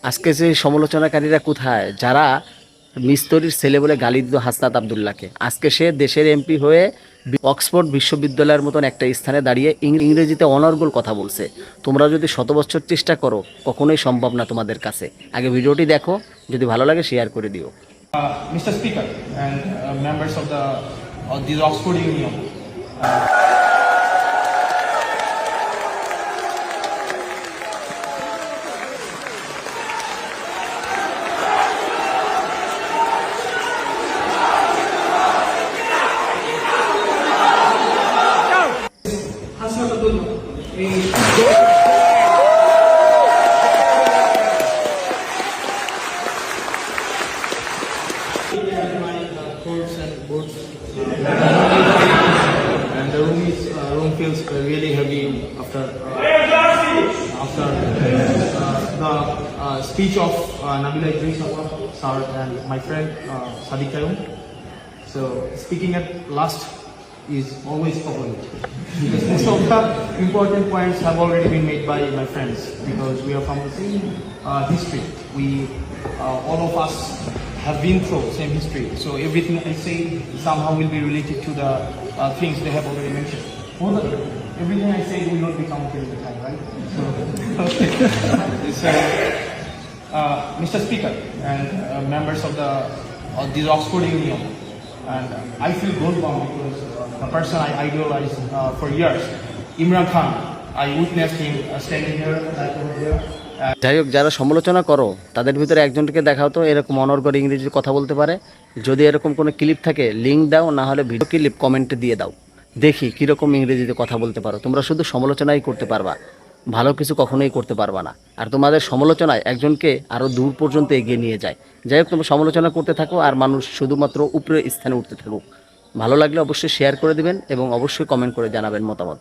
আজকে যে সমালোচনাকারীরা কোথায়, যারা মিস্তরির ছেলে বলে গালি দিত হাসনাত আবদুল্লাহকে, আজকে সে দেশের এমপি হয়ে অক্সফোর্ড বিশ্ববিদ্যালয়ের মতন একটা স্থানে দাঁড়িয়ে ইংরেজিতে অনর্গল কথা বলছে। তোমরা যদি 100 বছর চেষ্টা করো কখনোই সম্ভব না তোমাদের কাছে। আগে ভিডিওটি দেখো, যদি ভালো লাগে শেয়ার করে দিও। Mr. Speaker and members of the Oxford Union. My course and books, and the room feels really heavy after the speech of Nabila Idris sir and my friend Sadiq Kayum. So speaking at last is always problem because most of the important points have already been made by my friends because we are from the same history. We all of us have been through same history, so everything I say somehow will be related to the things they have already mentioned. Everything I say will not be counted in the time, right? So, Mr. Speaker and members of the Oxford Union, and I feel goosebumps because the person I idolized for years, Imran Khan, I witnessed him standing here, like over there. যাই হোক, যারা সমালোচনা করো তাদের ভিতরে একজনকে দেখাও তো এরকম অনর্গল ইংরেজি কথা বলতে পারে। যদি এরকম কোনো ক্লিপ থাকে লিঙ্ক দাও, না হলে ভিডিও ক্লিপ কমেন্টে দিয়ে দাও, দেখি কীরকম ইংরেজিতে কথা বলতে পারো। তোমরা শুধু সমালোচনাই করতে পারবা, ভালো কিছু কখনোই করতে পারবা না। আর তোমাদের সমালোচনায় একজনকে আরও দূর পর্যন্ত এগিয়ে নিয়ে যায়। যাই হোক, তোমরা সমালোচনা করতে থাকো আর মানুষ শুধুমাত্র উপরে স্থানে উঠতে থাকুক। ভালো লাগলে অবশ্যই শেয়ার করে দিবেন এবং অবশ্যই কমেন্ট করে জানাবেন মতামত।